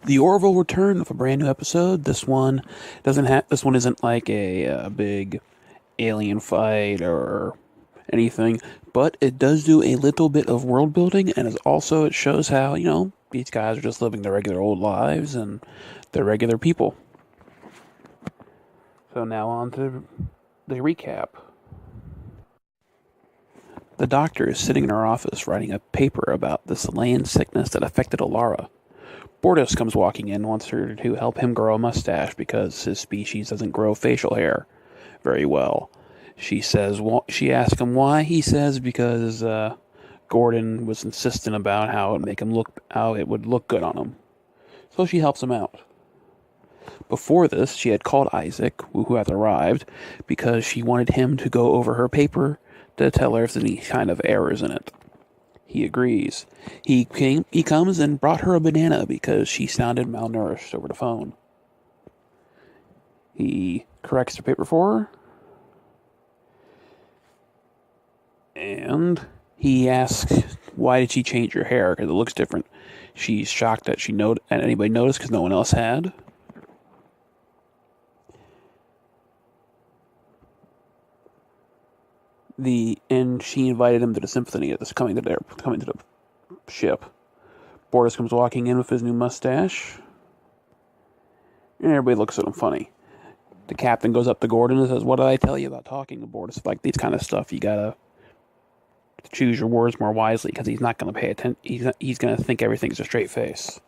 The Orville return with a brand new episode. This one doesn't have. This one isn't like a big alien fight or anything, but it does do a little bit of world building, and it shows how these guys are just living their regular old lives and they're regular people. So now on to the recap. The doctor is sitting in her office writing a paper about this land sickness that affected Alara. Bortus comes walking in, wants her to help him grow a mustache because his species doesn't grow facial hair very well. She asks him why. He says because Gordon was insistent about how it would look good on him. So she helps him out. Before this, she had called Isaac, who had arrived, because she wanted him to go over her paper to tell her if there's any kind of errors in it. He agrees. He comes and brought her a banana because she sounded malnourished over the phone. He corrects the paper for her. And he asks, why did she change her hair? Because it looks different. She's shocked that anybody noticed because no one else had. And she invited him to the symphony that's coming to the ship. Bortus comes walking in with his new mustache, and everybody looks at him funny. The captain goes up to Gordon and says, "What did I tell you about talking to Bortus? Like these kind of stuff, you gotta choose your words more wisely because he's not going to pay attention. He's going to think everything's a straight face."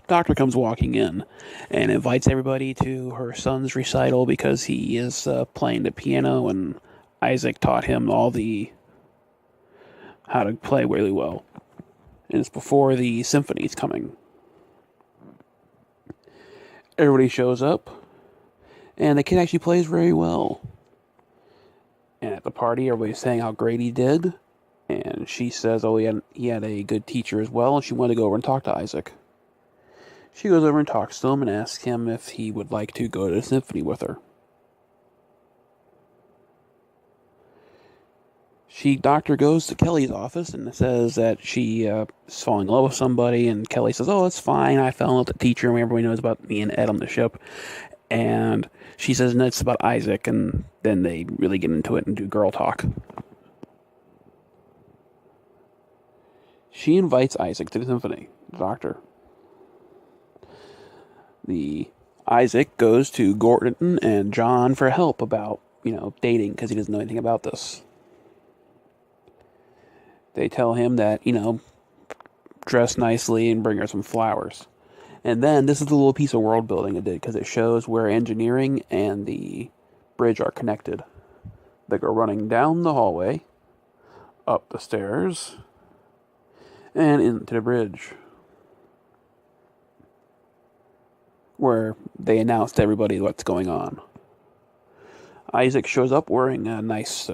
Doctor comes walking in and invites everybody to her son's recital because he is playing the piano, and Isaac taught him how to play really well. And it's before the symphony's coming. Everybody shows up, and the kid actually plays very well. And at the party, everybody's saying how great he did, and she says, "Oh, he had a good teacher as well," and she wanted to go over and talk to Isaac. She goes over and talks to him and asks him if he would like to go to the symphony with her. Doctor goes to Kelly's office and says that she is falling in love with somebody, and Kelly says, "Oh, it's fine. I fell in love with the teacher, and everybody knows about me and Ed on the ship." And she says, "No, it's about Isaac," and then they really get into it and do girl talk. She invites Isaac to the symphony, the doctor. Isaac goes to Gordon and John for help about, dating because he doesn't know anything about this. They tell him that, dress nicely and bring her some flowers. And then this is the little piece of world building it did because it shows where engineering and the bridge are connected. They go running down the hallway, up the stairs, and into the bridge, where they announce to everybody what's going on. Isaac shows up wearing a nice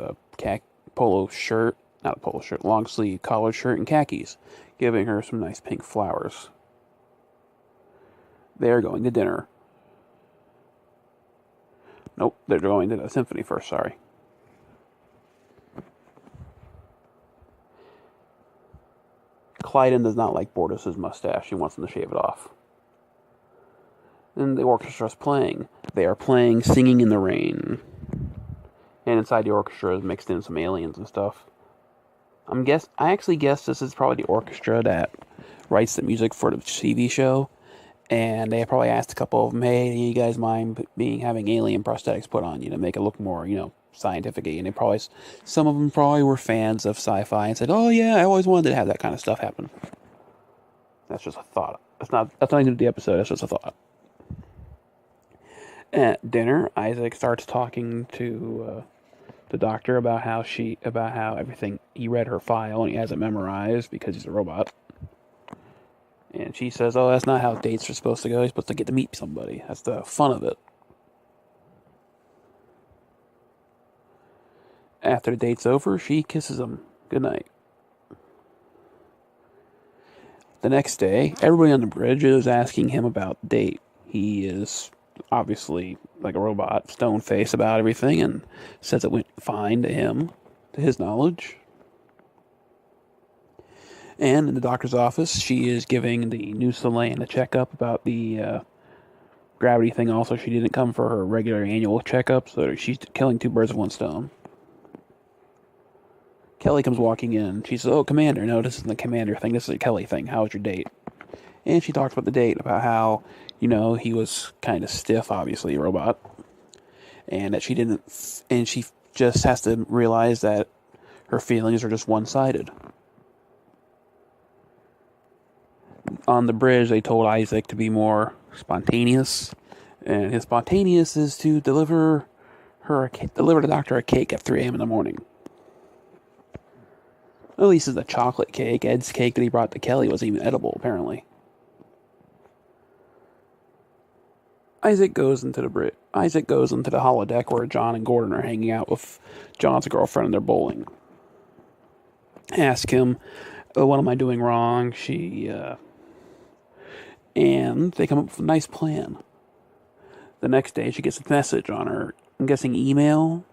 polo shirt, not a polo shirt, long sleeve collared shirt and khakis, giving her some nice pink flowers. They're going to dinner. Nope, they're going to the symphony first, sorry. Clyden does not like Bortus's mustache. He wants him to shave it off. And the orchestra's playing. They are playing Singing in the Rain. And inside the orchestra is mixed in some aliens and stuff. I actually guess this is probably the orchestra that writes the music for the TV show. And they probably asked a couple of them, "Hey, do you guys mind having alien prosthetics put on you to make it look more, scientific-y?" And some of them probably were fans of sci-fi and said, "Oh yeah, I always wanted to have that kind of stuff happen." That's just a thought. That's nothing to do with the episode. That's just a thought. At dinner, Isaac starts talking to the doctor about how everything, he read her file and he has it memorized because he's a robot. And she says, "Oh, that's not how dates are supposed to go. You're supposed to get to meet somebody. That's the fun of it." After the date's over, she kisses him goodnight. The next day, everybody on the bridge is asking him about the date. He is obviously like a robot, stone-faced about everything, and says it went fine to him, to his knowledge. And in the doctor's office, she is giving the new Selene a checkup about the gravity thing. Also, she didn't come for her regular annual checkup, so she's killing two birds with one stone. Kelly comes walking in. She says, "Oh, Commander, no, this isn't the Commander thing. This is a Kelly thing. How was your date?" And she talks about the date, about how, he was kind of stiff, obviously, a robot. And that she didn't, and she just has to realize that her feelings are just one-sided. On the bridge, they told Isaac to be more spontaneous. And his spontaneous is to deliver the doctor a cake at 3 a.m. in the morning. At least it's a chocolate cake. Ed's cake that he brought to Kelly wasn't even edible, apparently. Isaac goes into the holodeck where John and Gordon are hanging out with John's girlfriend and they're bowling. Ask him, "Oh, what am I doing wrong?" And they come up with a nice plan. The next day, she gets a message on her, I'm guessing, email.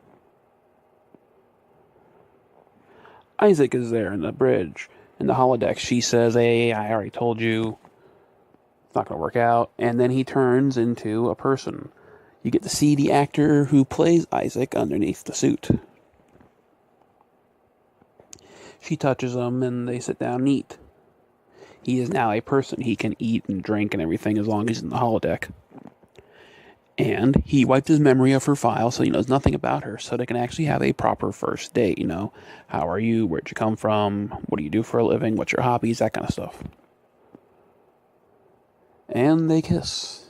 Isaac is there in the bridge, in the holodeck. She says, "Hey, I already told you it's not going to work out." And then he turns into a person. You get to see the actor who plays Isaac underneath the suit. She touches him and they sit down and eat. He is now a person. He can eat and drink and everything as long as he's in the holodeck. And he wiped his memory of her file so he knows nothing about her, so they can actually have a proper first date. How are you? Where'd you come from? What do you do for a living? What's your hobbies? That kind of stuff. And they kiss.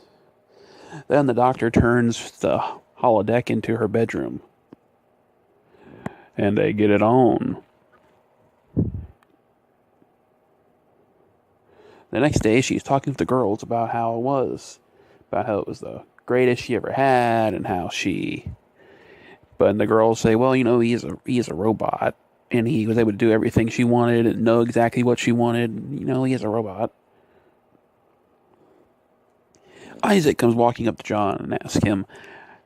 Then the doctor turns the holodeck into her bedroom. And they get it on. The next day, she's talking to the girls about how it was the greatest she ever had, and But the girls say, "Well, he is a robot, and he was able to do everything she wanted and know exactly what she wanted. He is a robot." Isaac comes walking up to John and asks him,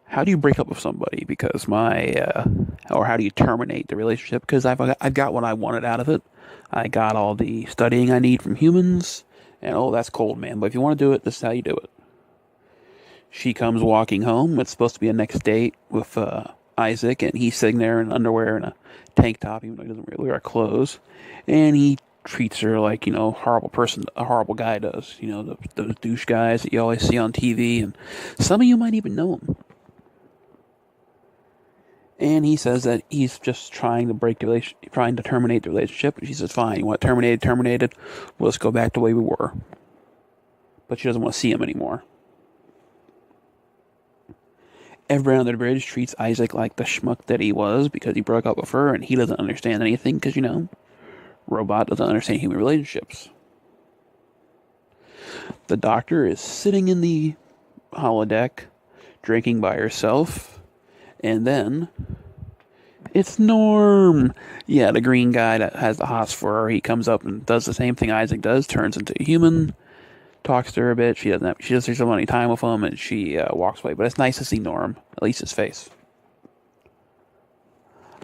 "How do you break up with somebody? Because or how do you terminate the relationship? Because I've got what I wanted out of it. I got all the studying I need from humans, and that's cold, man. But if you want to do it, this is how you do it." She comes walking home. It's supposed to be a next date with Isaac, and he's sitting there in underwear and a tank top, even though he doesn't really wear clothes. And he treats her like, a horrible guy does. Those douche guys that you always see on TV, and some of you might even know him. And he says that he's just trying to terminate the relationship. And she says, "Fine, you want it terminated. Well, let's go back to the way we were." But she doesn't want to see him anymore. Everyone under the bridge treats Isaac like the schmuck that he was because he broke up with her, and he doesn't understand anything because, robot doesn't understand human relationships. The doctor is sitting in the holodeck, drinking by herself, and then it's Norm. Yeah, the green guy that has the hots for her. He comes up and does the same thing Isaac does, turns into a human, talks to her a bit. She doesn't have any time with him, and she walks away. But it's nice to see Norm, at least his face.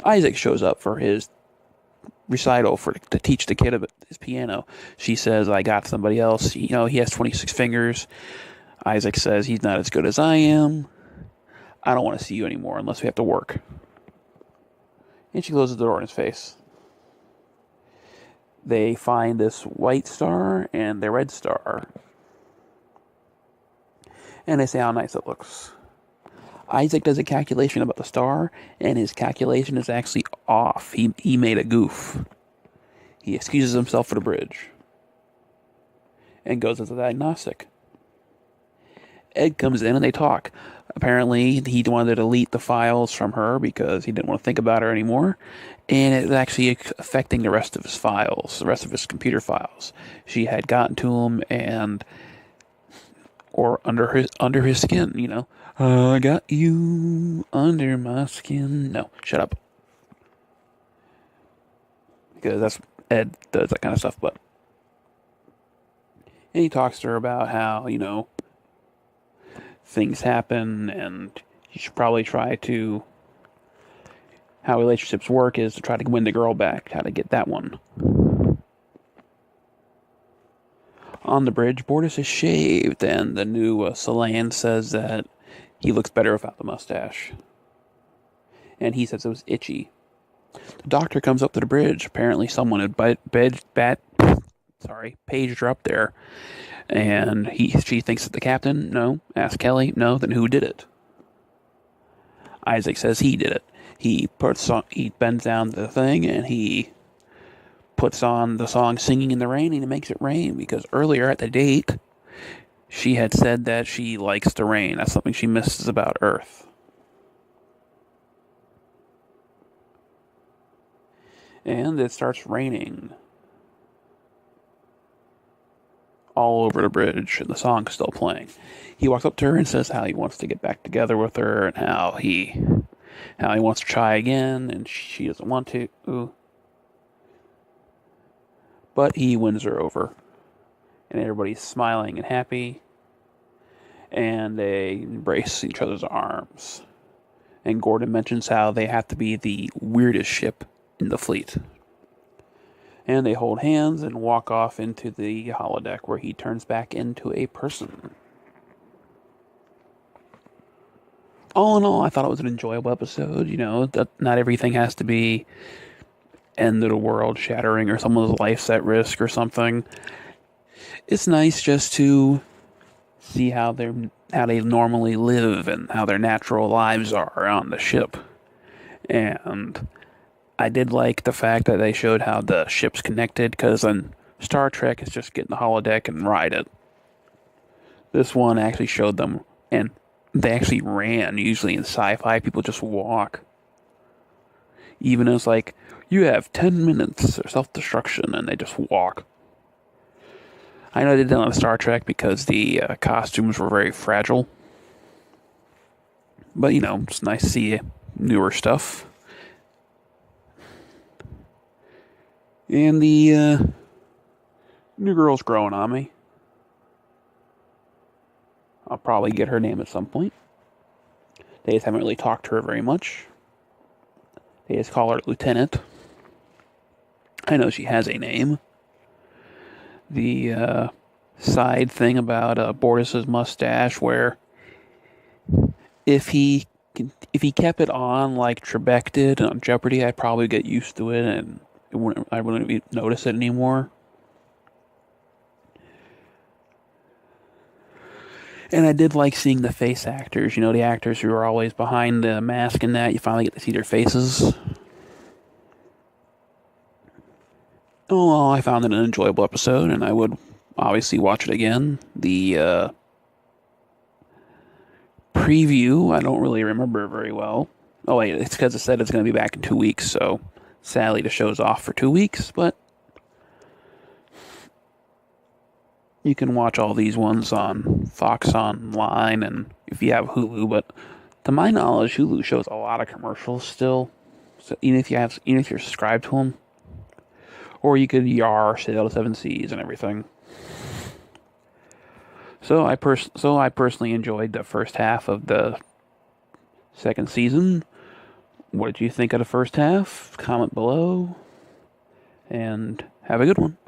Isaac shows up for his recital to teach the kid about his piano. She says, "I got somebody else. He has 26 fingers." Isaac says, "He's not as good as I am. I don't want to see you anymore unless we have to work." And she closes the door in his face. They find this white star and the red star. And they say how nice it looks. Isaac does a calculation about the star, and his calculation is actually off. He made a goof. He excuses himself for the bridge and goes as a diagnostic. Ed comes in and they talk. Apparently, he wanted to delete the files from her because he didn't want to think about her anymore, and it's actually affecting the rest of his files, the rest of his computer files. She had gotten to him or under his skin, I got you under my skin. No, shut up. Because Ed does that kind of stuff, but. And he talks to her about how, things happen, and you should probably how relationships work is to try to win the girl back, how to get that one. On the bridge, Bortus is shaved, and the new Salayan says that he looks better without the mustache. And he says it was itchy. The doctor comes up to the bridge. Apparently someone had paged her up there. And she thinks that the captain. No. Asks Kelly. No. Then who did it? Isaac says he did it. He bends down the thing and he puts on the song Singing in the Rain, and he makes it rain, because earlier at the date she had said that she likes the rain. That's something she misses about Earth. And it starts raining all over the bridge, and the song's still playing. He walks up to her and says how he wants to get back together with her, and how he wants to try again, and she doesn't want to. Ooh. But he wins her over, and everybody's smiling and happy, and they embrace each other's arms. And Gordon mentions how they have to be the weirdest ship in the fleet. And they hold hands and walk off into the holodeck, where he turns back into a person. All in all, I thought it was an enjoyable episode. Not everything has to be end of the world shattering or someone's life's at risk or something. It's nice just to see how they normally live and how their natural lives are on the ship. And I did like the fact that they showed how the ship's connected, because in Star Trek, it's just get in the holodeck and ride it. This one actually showed them, and they actually ran. Usually in sci-fi, people just walk. Even as like, you have 10 minutes of self-destruction, and they just walk. I know they did it on Star Trek because the costumes were very fragile. But, it's nice to see newer stuff. And the new girl's growing on me. I'll probably get her name at some point. They just haven't really talked to her very much. They just call her Lieutenant. I know she has a name. The side thing about Bortus's mustache, where if he kept it on like Trebek did on Jeopardy, I'd probably get used to it, and I wouldn't notice it anymore. And I did like seeing the face actors. The actors who are always behind the mask and that. You finally get to see their faces. Oh, I found it an enjoyable episode, and I would obviously watch it again. The preview, I don't really remember very well. Oh, wait, it's because it said it's going to be back in 2 weeks, so sadly the show's off for 2 weeks, but you can watch all these ones on Fox Online, and if you have Hulu, but to my knowledge, Hulu shows a lot of commercials still. So even if you're subscribed to them, or you could sail to 7 seas and everything. So I personally enjoyed the first half of the second season. What did you think of the first half? Comment below, and have a good one.